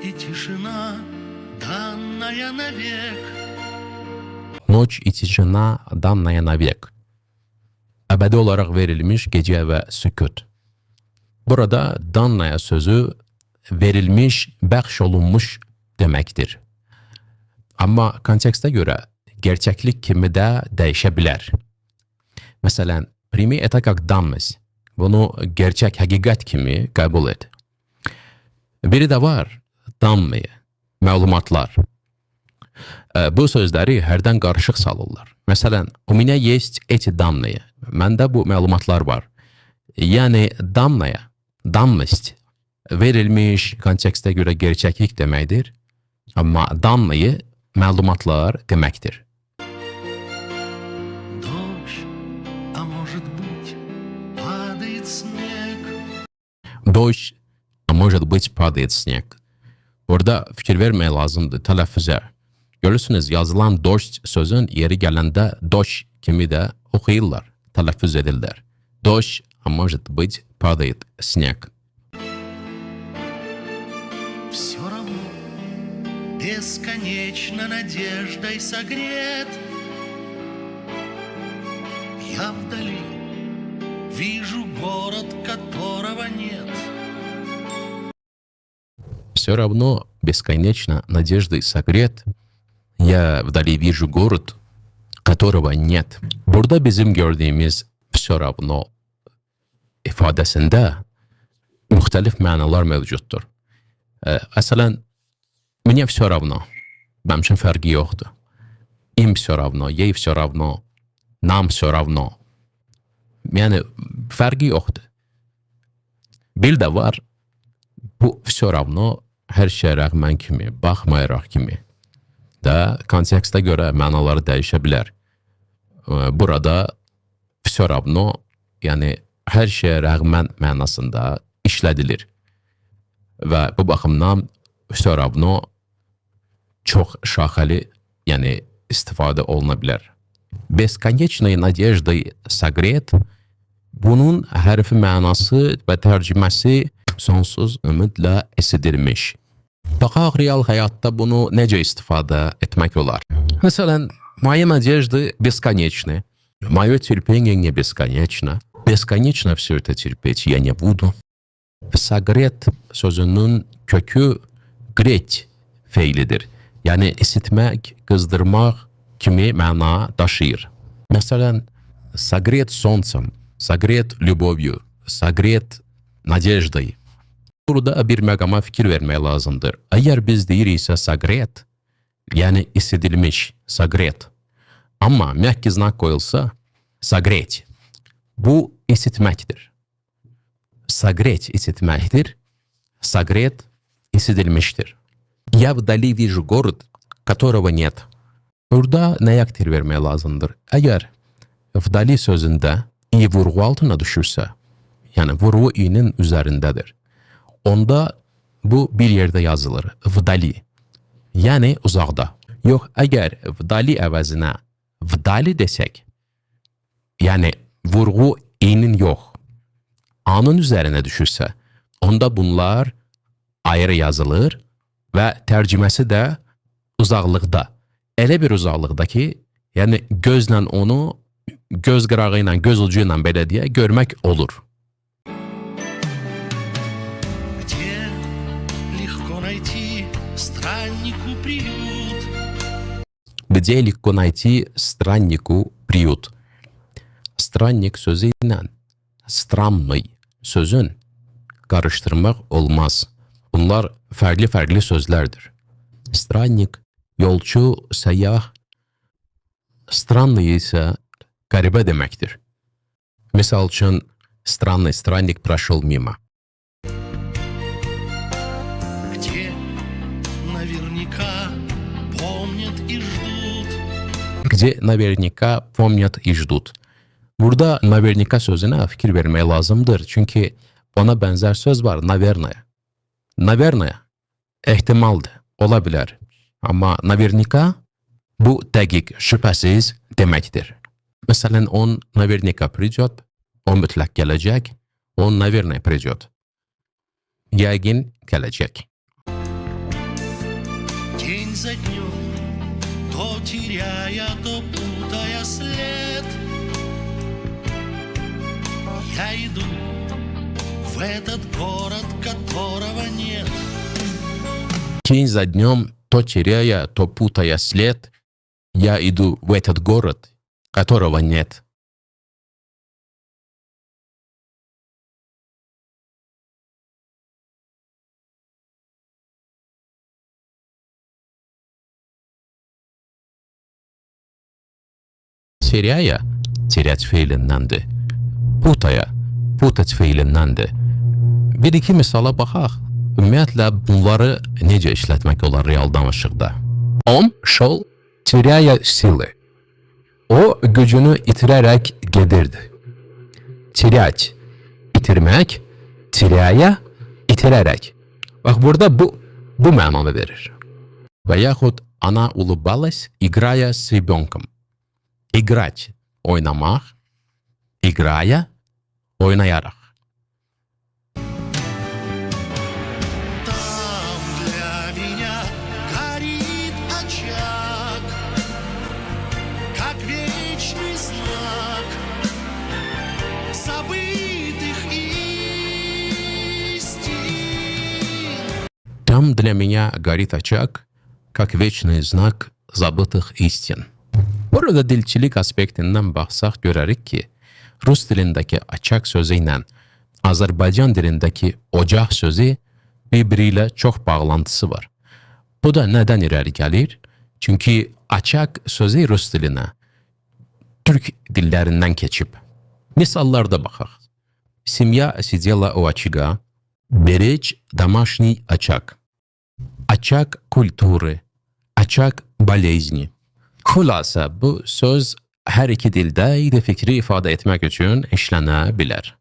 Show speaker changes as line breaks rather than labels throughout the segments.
и тишина, данная навек.
Nöç и tişina danlaya навек. Ebedi olarak verilmiş gece ve sükut. Burada danlaya sözü verilmiş, bəxş olunmuş demektir. Ama kontekste göre gerçeklik kimi də dəyişə bilər. Məsələn, primi это как данность. Bunu gerçek, həqiqət kimi qəbul et. Biri də var, данные, məlumatlar. Bu sözləri hərdən qarışıq salırlar. Məsələn, у меня есть эти данные. Məndə bu məlumatlar var. Yəni, данная, данность verilmiş kontekste göre gerçeklik deməkdir. Amma данные məlumatlar deməkdir.
Дождь, а может быть, падает снег.
Döş, a может быть падает снег. Orada fikir vermək lazımdır tələffüzə. Görürsünüz, yazılan döş sözün yeri gələndə döş kimi də oxuyurlar, tələffüz edirlər. Döş, a может быть падает снег.
Все равно бесконечно надеждой согрет. Я вдали вижу город, которого нет.
Все равно бесконечно надеждой согрет. Я вдали вижу город, которого нет. Burada bizim gördüğümüz все равно ifadəsində müxtəlif mənalar mövcuddur. Məsələn, мне все равно. Mənim üçün fərqi yoxdur. Им все равно, ей все равно, нам все равно. Yəni, fərqi yoxdur. Bir də var, bu все равно hər şeyə rəğmən kimi, baxmayaraq kimi də kontekstə görə mənaları dəyişə bilər. Burada все равно, yəni hər şeyə rəğmən mənasında işlədilir. Və bu baxımdan все равно çox şaxəli, yəni istifadə oluna bilər. Бесконечной надеждой согрет, bunun hərfi mənası və tərcüməsi sonsuz ümidlə esidilmiş. Baxaq real həyatda bunu necə istifadə etmək olar? Məsələn, мои надежды бесконечны. Мое терпение не бесконечно. Бесконечно все это терпеть я не буду. Согрет sözünün kökü gret feilidir. Yəni isitmək, qızdırmaq kimi məna daşıyır. Məsələn, согрет солнцем, согрет любовью, согрет надеждой. Burada bir məqama fikir vermək lazımdır. Əgər biz deyiriksə согрет, yəni isidilmiş, согрет. Amma məhki znak qoyulsa, согреть. Bu isitməkdir. Согреть isitməkdir. Согрет isidilmiştir. Я вдали вижу город, которого нет. Burada nəyə aktir vermək lazımdır? Əgər vdali sözündə i vurğu altına düşürsə, yəni vurğu i'nin üzərindədir, onda bu bir yerdə yazılır. Vdali, yəni uzaqda. Yox, əgər vdali əvəzinə vdali desək, yəni vurğu i'nin yox, a'nın üzərinə düşürsə, onda bunlar ayrı yazılır və tərcüməsi də uzaqlıqda. Elə bir uzaqlıqda ki, yəni gözlə onu göz qırağı ilə, göz ucu ilə belə deyə görmək olur.
Где легко найти страннику приют.
Где lегко найти страннику приют. Странник sözü ilə странный sözün qarışdırmaq olmaz. Bunlar fərqli sözlərdir. Странник, yolçu, səyyah. Странный isə qəribə deməkdir. Misal üçün, странный странник прошел мимо.
Где наверняка помнят и ждут.
Где наверняка помнят и ждут. Burada navernika sözünə fikir vermək lazımdır. Çünki ona bənzər söz var, naverная. Наверное, ehtimaldır, ola bilər. Amma navernika bu dəqiq, şübhəsiz deməkdir. Məsələn, on navernika придет, o mütləq gələcək, on наверное придет. Yəqin gələcək.
день за днем, то теряя, то путая след. Я иду в этот город, которого нет.
День за днем, то теряя, то путая след, я иду в этот город, которого нет. Teraya, terət feilindəndir. Putaya, putat feilindəndir. Bir iki misala baxaq. Ümumiyyətlə, bunları necə işlətmək olar real danışıqda? Он шел, теряя силы. O gücünü itirərək gedirdi. Терять, itirmək, теряя, itirərək. Bax, burada bu mənanı verir. Və yaxud она улыбалась, играя с ребенком. Играть, oynamaq, играя, oynayarak.
Там для меня горит очаг, как вечный знак забытых истин.
Там для меня горит очаг, как вечный знак забытых истин. Burada dilçilik aspektindən baxsaq görərik ki, Rus dilindəki açaq sözü ilə Azərbaycan dilindəki ocaq sözü bir-biri ilə çox bağlantısı var. Bu da nədən irəli gəlir? Çünki açaq sözü Rus dilinə Türk dillərindən keçib. Misallarda baxaq. Семья сидела у очага, беречь домашний очаг. Очаг культуры, очаг болезни. Xülasə, bu söz hər iki dildə eyni fikri ifadə etmək üçün işlənə bilər.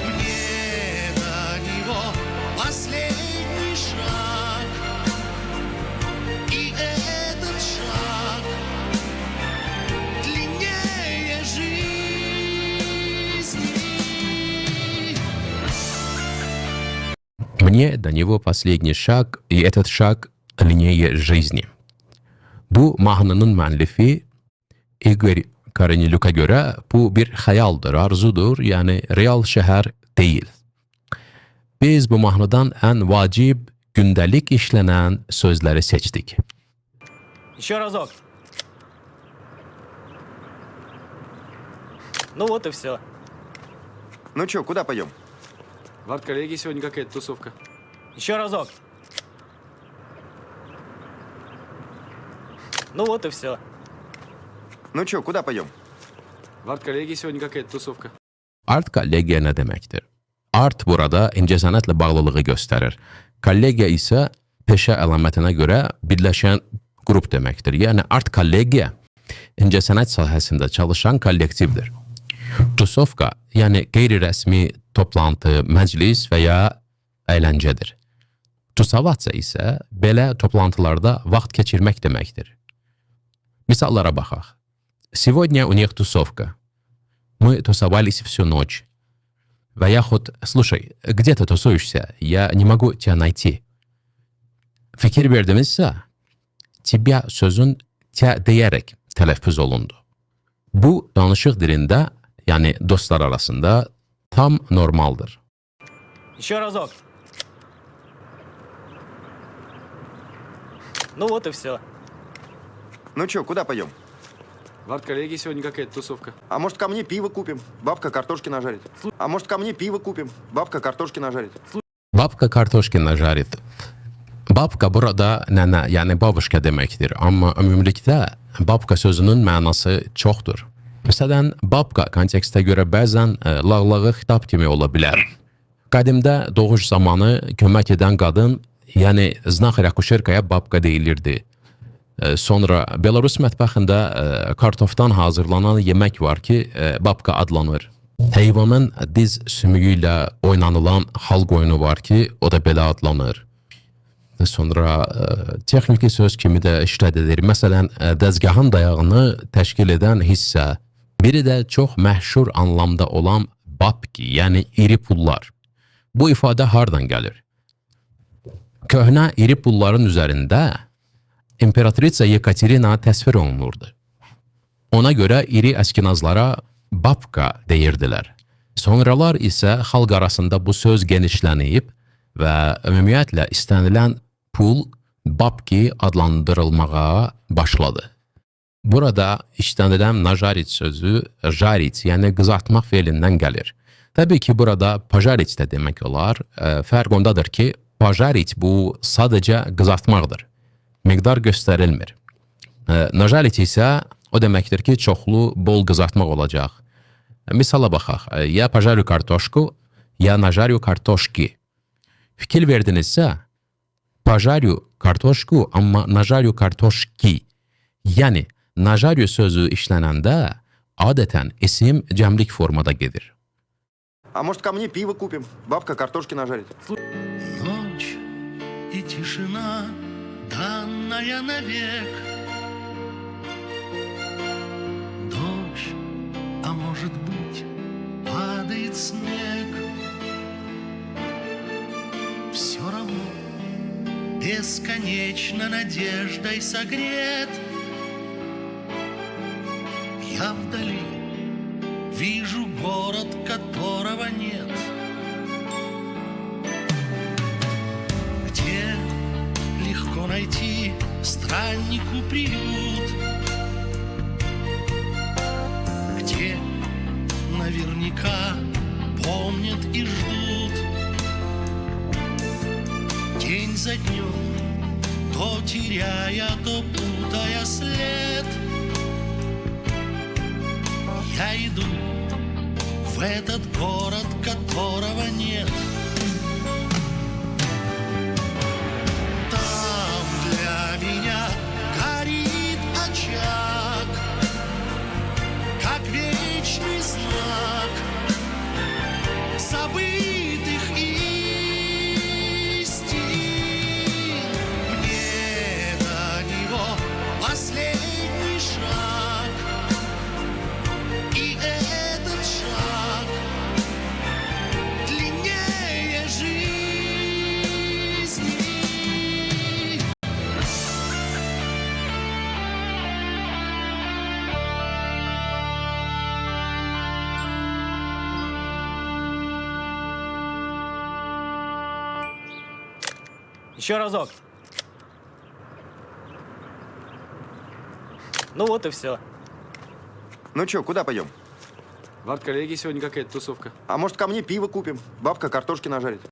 Мне до него последний шаг, и этот шаг длиннее жизни.
Мне до него последний шаг, и этот шаг длиннее жизни. Bu mahnının müəllifi Igor Korenilyuk'a göre bu bir xəyaldır, arzudur, yani real şəhər deyil. Biz bu mahnıdan ən vacib, gündəlik işlənən sözləri seçdik.
Еще разок. Ну вот и все.
Ну чё, куда пойдем?
В арт-коллегии сегодня какая-то тусовка.
Еще разок. Ну вот и все.
Ну чё, куда пойдем?
В арт-коллегии сегодня какая-то тусовка.
Art kollegiya nə deməkdir? Art burada incəsənətlə bağlılığı göstərir. Kollegiya isə peşə əlamətinə görə birləşən qrup deməkdir. Yəni art kollegiya incəsənət sahəsində çalışan kollektivdir. Tusovka, yəni qeyri-rəsmi toplantı, məclis və ya əyləncədir. Tusavatsa isə belə toplantılarda vaxt keçirmək deməkdir. Misallara baxaq. Сегодня у них тусовка. Мы тусовались всю ночь. Və yaxud, слушай, где ты тусуешься? Я не могу тебя найти. Fikir verdimizsə, тебя sözün tə deyərək tələffüz olundu. Bu, danışıq dilində, yəni dostlar arasında tam normaldır.
Еще разок. Ну вот и все.
Ну чё, куда пойдем?
В арт-коллегии сегодня какая-то тусовка.
А может, ко мне пиво купим? Бабка картошки нажарит. А может, ко мне пиво купим? Бабка картошки нажарит.
Babka kartoşkina jarit. Babka burada nənə, yəni babuşka deməkdir. Amma ümumilikdə babka sözünün mənası çoxdur. Məsələn, babka kontekstə görə bəzən lağlağı xitab kimi ola bilər. Qədimdə doğuş zamanı kömək edən qadın, yəni znakh akuşerkaya babka deyilirdi. Sonra Belarus mətbəxində kartofdan hazırlanan yemək var ki, babka adlanır. Heyvanın diz sümüyü ilə oynanılan xalq oyunu var ki, o da belə adlanır. Sonra texniki söz kimi də işlədilir. Məsələn, dəzgahın dayağını təşkil edən hissə. Biri də çox məşhur anlamda olan babki, yəni iri pullar. Bu ifadə hardan gəlir? Köhnə iri pulların üzərində İmperatriça Yekaterina təsvir olunurdu. Ona görə iri əskinazlara babka deyirdilər. Sonralar isə xalq arasında bu söz genişlənib və ümumiyyətlə istənilən pul babki adlandırılmağa başladı. Burada işlənilən najarit sözü jarit, yəni qızartmaq feilindən gəlir. Təbii ki, burada pajarit də demək olar. Fərq ondadır ki, pajarit bu sadəcə qızartmaqdır. Miqdar göstərilmir. Najarit isə o deməkdir ki, çoxlu, bol qızartmaq olacaq. Misala baxaq. Ya pajaryu kartoşku, ya najaryu kartoşki. Fikir verdinizsə, pajaryu kartoşku, amma najaryu kartoşki. Yəni, najaryu sözü işlənəndə adətən isim cəmlik formada gedir.
А может, ко мне пиво купим? Бабка картошки нажарит.
Ночь и тишина, данная навек. Дождь, а может быть, падает снег. Все равно бесконечно надеждой согрет. Я вдали вижу город, которого нет. Где легко найти страннику приют, где наверняка помнят и ждут. День за днем, то теряя, то путая след, я иду в этот город, которого нет. Там для меня горит очаг, как вечный знак забытых истин. Мне до него последний шаг, и этот шаг длиннее жизни.
Еще разок. Ну вот и все.
Ну чё, куда пойдем?
В арт-коллегии сегодня какая-то тусовка.
А может, ко мне пиво купим? Бабка картошки нажарит.